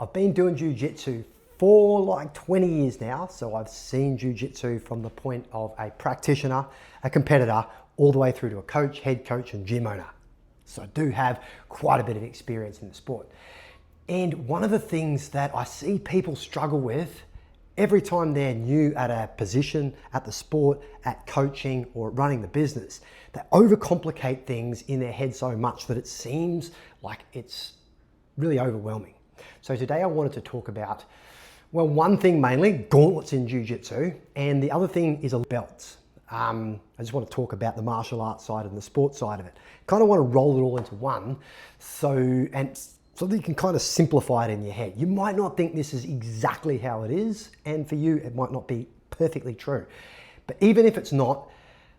I've been doing jiu-jitsu for like 20 years now, so I've seen jiu-jitsu from the point of a practitioner, a competitor, all the way through to a coach, head coach, and gym owner. So I do have quite a bit of experience in the sport. And one of the things that I see people struggle with every time they're new at a position, at the sport, at coaching, or running the business, they overcomplicate things in their head so much that it seems like it's really overwhelming. So today I wanted to talk about, well, one thing mainly, gauntlets in jiu-jitsu, and the other thing is belts. I just want to talk about the martial arts side and the sports side of it. Kind of want to roll it all into one, so that you can kind of simplify it in your head. You might not think this is exactly how it is, and for you it might not be perfectly true. But even if it's not,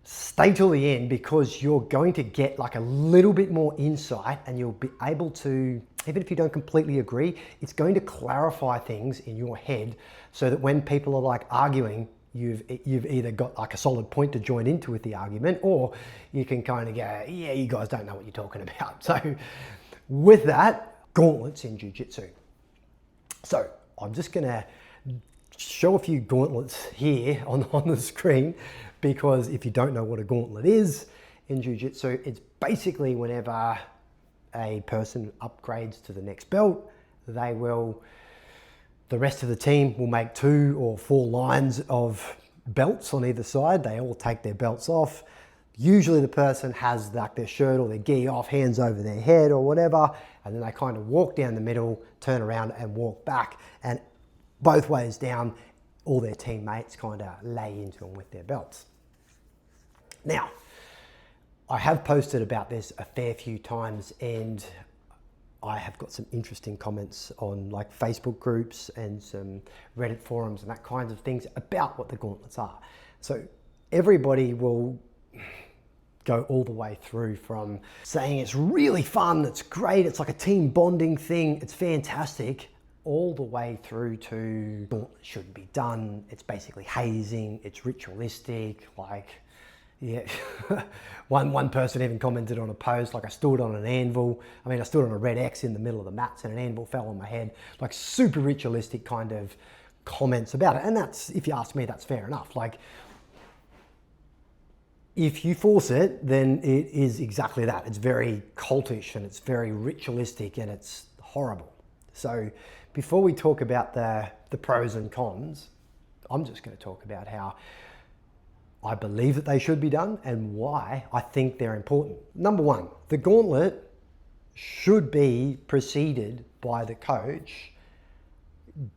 stay till the end, because you're going to get like a little bit more insight, and you'll be able to, even if you don't completely agree, it's going to clarify things in your head so that when people are like arguing, you've either got like a solid point to join into with the argument, or you can kind of go, yeah, you guys don't know what you're talking about. So with that, gauntlets in jiu-jitsu. So I'm just gonna show a few gauntlets here on the screen, because if you don't know what a gauntlet is in jiu-jitsu, it's basically whenever a person upgrades to the next belt, the rest of the team will make 2 or 4 lines of belts on either side. They all take their belts off. Usually the person has like their shirt or their gi off, hands over their head or whatever, and then they kind of walk down the middle, turn around and walk back, and both ways down, all their teammates kind of lay into them with their belts. Now, I have posted about this a fair few times, and I have got some interesting comments on like Facebook groups and some Reddit forums and that kinds of things about what the gauntlets are. So everybody will go all the way through from saying it's really fun, it's great, it's like a team bonding thing, it's fantastic, all the way through to gauntlets shouldn't be done, it's basically hazing, it's ritualistic, like, yeah. one person even commented on a post, like I stood on an anvil, I stood on a red X in the middle of the mats and an anvil fell on my head, like super ritualistic kind of comments about it. And that's, if you ask me, that's fair enough. Like, if you force it, then it is exactly that. It's very cultish and it's very ritualistic and it's horrible. So before we talk about the pros and cons, I'm just going to talk about how I believe that they should be done and why I think they're important. Number one, the gauntlet should be preceded by the coach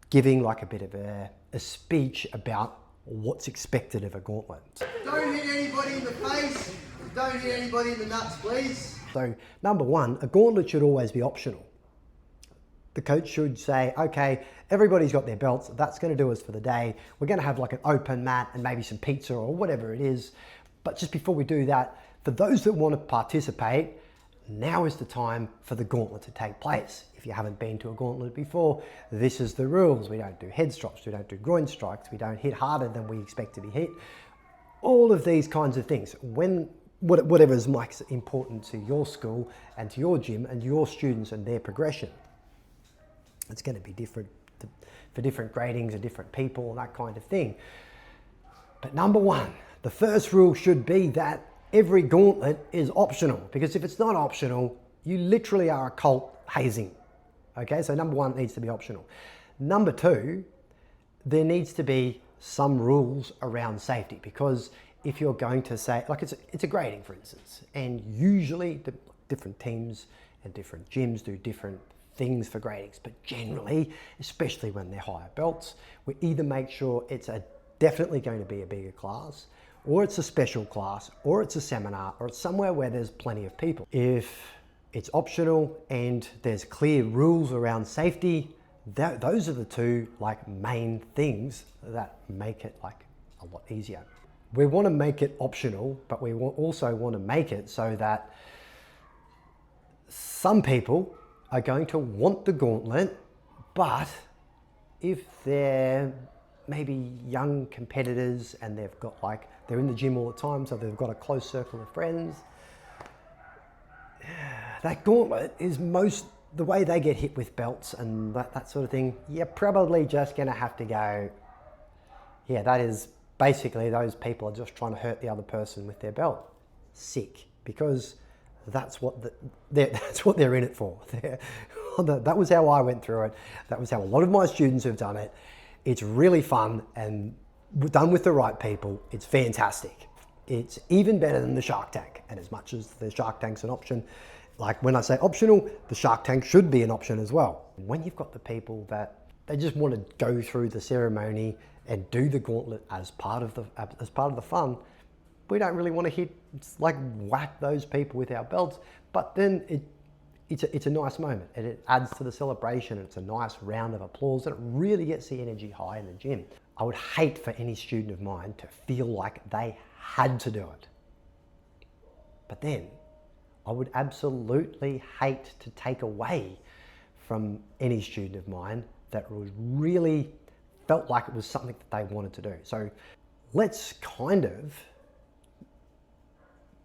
giving like a bit of a speech about what's expected of a gauntlet. Don't hit anybody in the face, don't hit anybody in the nuts, please. So number one, a gauntlet should always be optional. The coach should say, okay, everybody's got their belts, that's gonna do us for the day. We're gonna have like an open mat and maybe some pizza or whatever it is. But just before we do that, for those that wanna participate, now is the time for the gauntlet to take place. If you haven't been to a gauntlet before, this is the rules. We don't do head strikes, we don't do groin strikes, we don't hit harder than we expect to be hit. All of these kinds of things. Whatever is most important to your school and to your gym and your students and their progression. It's going to be different for different gradings and different people and that kind of thing. But number one, the first rule should be that every gauntlet is optional, because if it's not optional, you literally are a cult hazing. Okay, so number one, it needs to be optional. Number two, there needs to be some rules around safety, because if you're going to say, like it's a grading, for instance, and usually the different teams and different gyms do different things for gradings, but generally, especially when they're higher belts, we either make sure it's definitely going to be a bigger class, or it's a special class, or it's a seminar, or it's somewhere where there's plenty of people. If it's optional and there's clear rules around safety, those are the two like main things that make it like a lot easier. We want to make it optional, but we also want to make it so that some people are going to want the gauntlet, but if they're maybe young competitors and they've got they're in the gym all the time, so they've got a close circle of friends, that gauntlet is most the way they get hit with belts and that sort of thing, you're probably just going to have to go, yeah, that is basically those people are just trying to hurt the other person with their belt. Sick, because that's what they're in it for. That was how I went through it. That was how a lot of my students have done it. It's really fun, and done with the right people, it's fantastic. It's even better than the Shark Tank. And as much as the Shark Tank's an option, like when I say optional, the Shark Tank should be an option as well. When you've got the people that they just want to go through the ceremony and do the gauntlet as part of the fun, we don't really want to whack those people with our belts. But then it's a nice moment, and it adds to the celebration, and it's a nice round of applause, and it really gets the energy high in the gym. I would hate for any student of mine to feel like they had to do it. But then I would absolutely hate to take away from any student of mine that was really felt like it was something that they wanted to do. So let's kind of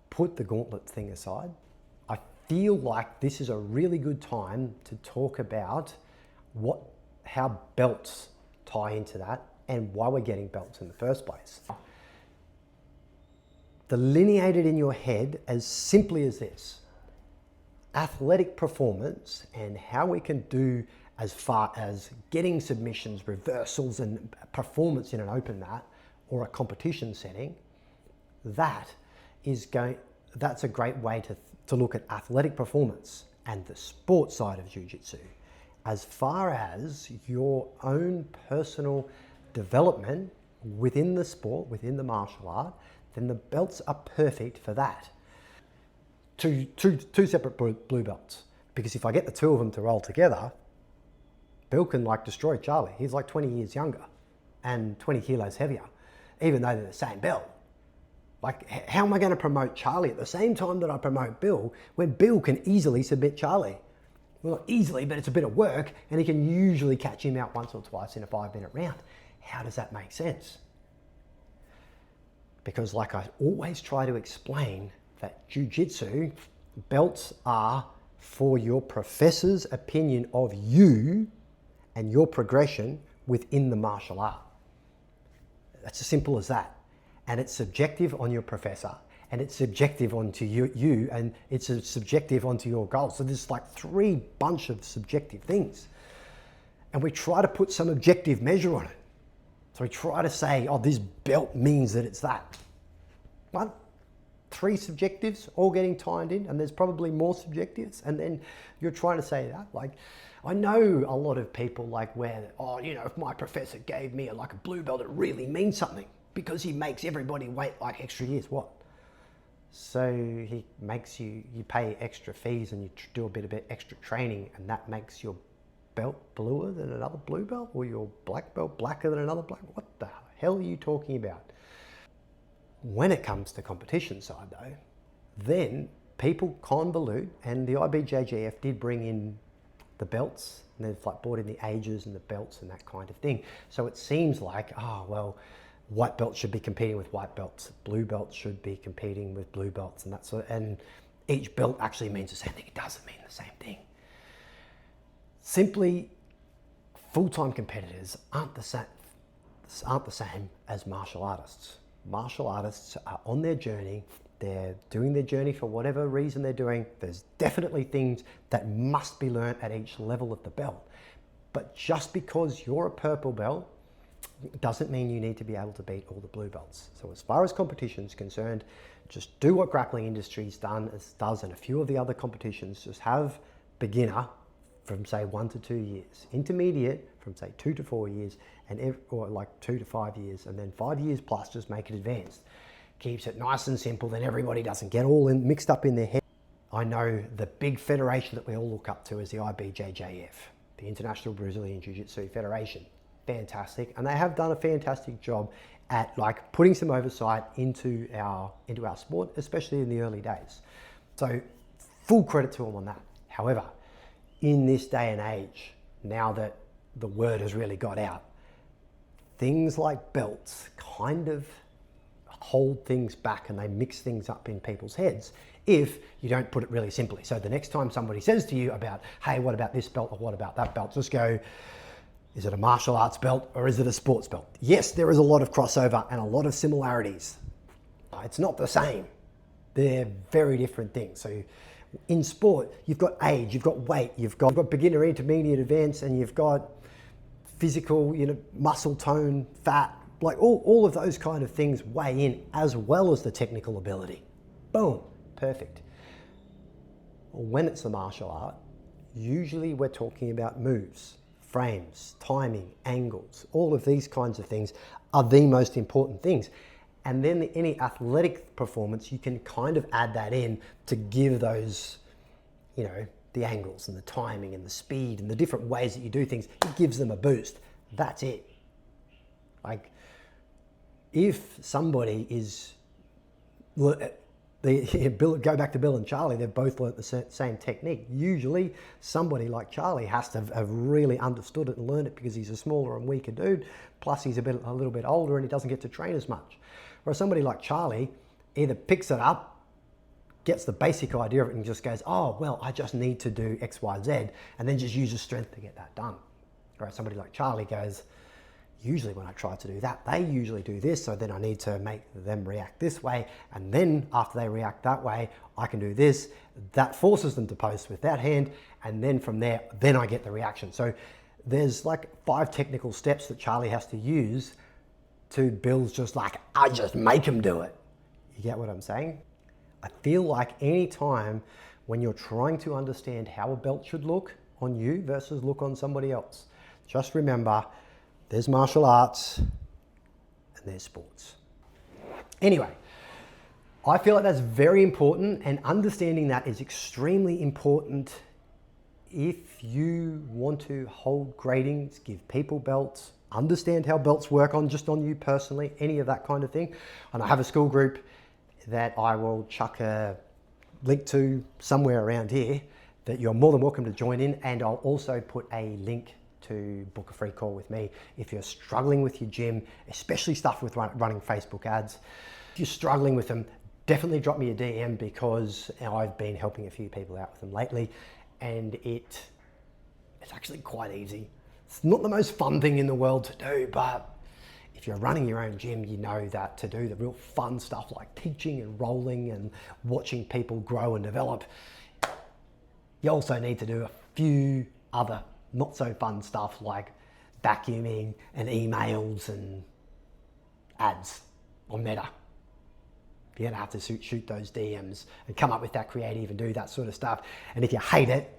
put the gauntlet thing aside. I feel like this is a really good time to talk about how belts tie into that and why we're getting belts in the first place. Delineate it in your head as simply as this: athletic performance and how we can do as far as getting submissions, reversals, and performance in an open mat or a competition setting. That's a great way to look at athletic performance and the sport side of Jiu-Jitsu. As far as your own personal development within the sport, within the martial art, then the belts are perfect for that. Two separate blue belts, because if I get the two of them to roll together, Bill can destroy Charlie. He's 20 years younger and 20 kilos heavier, even though they're the same belt. How am I going to promote Charlie at the same time that I promote Bill, when Bill can easily submit Charlie? Well, not easily, but it's a bit of work, and he can usually catch him out once or twice in a 5-minute round. How does that make sense? Because like I always try to explain, that Jiu-Jitsu belts are for your professor's opinion of you and your progression within the martial art. That's as simple as that. And it's subjective on your professor, and it's subjective onto you, and it's subjective onto your goals. So there's three bunch of subjective things. And we try to put some objective measure on it. So we try to say, oh, this belt means that it's that. But 3 subjectives all getting tied in, and there's probably more subjectives, and then you're trying to say that. I know a lot of people if my professor gave me a blue belt, it really means something because he makes everybody wait extra years. What? So he makes you pay extra fees and you do a bit of extra training, and that makes your belt bluer than another blue belt, or your black belt blacker than another black? What the hell are you talking about? When it comes to competition side though, then people convolute, and the IBJJF did bring in the belts, and they've brought in the ages and the belts and that kind of thing. So it seems white belts should be competing with white belts, blue belts should be competing with blue belts, and each belt actually means the same thing. It doesn't mean the same thing. Simply, full-time competitors aren't the same as martial artists. Martial artists are on their journey. They're doing their journey for whatever reason they're doing. There's definitely things that must be learned at each level of the belt. But just because you're a purple belt doesn't mean you need to be able to beat all the blue belts. So as far as competition is concerned, just do what Grappling Industries does, and a few of the other competitions. Just have beginner from say 1 to 2 years, intermediate from say 2 to 4 years, or 2 to 5 years, and then 5 years plus, just make it advanced. Keeps it nice and simple, then everybody doesn't get all mixed up in their head. I know the big federation that we all look up to is the IBJJF, the International Brazilian Jiu-Jitsu Federation. Fantastic, and they have done a fantastic job at putting some oversight into our sport, especially in the early days. So full credit to them on that. However, in this day and age, now that the word has really got out, things like belts kind of hold things back, and they mix things up in people's heads. if you don't put it really simply. So the next time somebody says to you about, hey, what about this belt or what about that belt, just go, is it a martial arts belt or is it a sports belt? Yes, there is a lot of crossover and a lot of similarities. It's not the same. They're very different things. So in sport, you've got age, you've got weight, you've got beginner, intermediate, advanced, and you've got physical, muscle tone, fat, like all of those kind of things weigh in, as well as the technical ability. Boom, perfect. When it's a martial art, usually we're talking about moves, frames, timing, angles. All of these kinds of things are the most important things. And then any athletic performance, you can kind of add that in to give those, the angles and the timing and the speed and the different ways that you do things. It gives them a boost. That's it. Like, if somebody is, go back to Bill and Charlie, they've both learnt the same technique. Usually somebody like Charlie has to have really understood it and learned it because he's a smaller and weaker dude, plus he's a little bit older and he doesn't get to train as much. Whereas somebody like Charlie either picks it up, gets the basic idea of it and just goes, oh, well, I just need to do X, Y, Z, and then just uses strength to get that done. Whereas somebody like Charlie goes, usually when I try to do that, they usually do this, so then I need to make them react this way, and then after they react that way, I can do this. That forces them to post with that hand, and then from there, then I get the reaction. So there's like 5 technical steps that Charlie has to use to Bill's just like, I just make him do it. You get what I'm saying? I feel like any time when you're trying to understand how a belt should look on you versus look on somebody else, just remember, there's martial arts and there's sports. Anyway, I feel like that's very important, and understanding that is extremely important if you want to hold gradings, give people belts, understand how belts work on you personally, any of that kind of thing. And I have a school group that I will chuck a link to somewhere around here that you're more than welcome to join in, and I'll also put a link to book a free call with me if you're struggling with your gym, especially stuff with running Facebook ads. If you're struggling with them, definitely drop me a DM, because I've been helping a few people out with them lately, and it's actually quite easy. It's not the most fun thing in the world to do, but if you're running your own gym, you know that to do the real fun stuff like teaching and rolling and watching people grow and develop, you also need to do a few other not so fun stuff like vacuuming and emails and ads on Meta. You're gonna have to shoot those DMs and come up with that creative and do that sort of stuff. And if you hate it,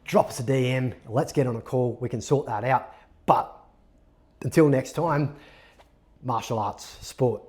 drop us a DM, let's get on a call, we can sort that out. But until next time, martial arts, sport.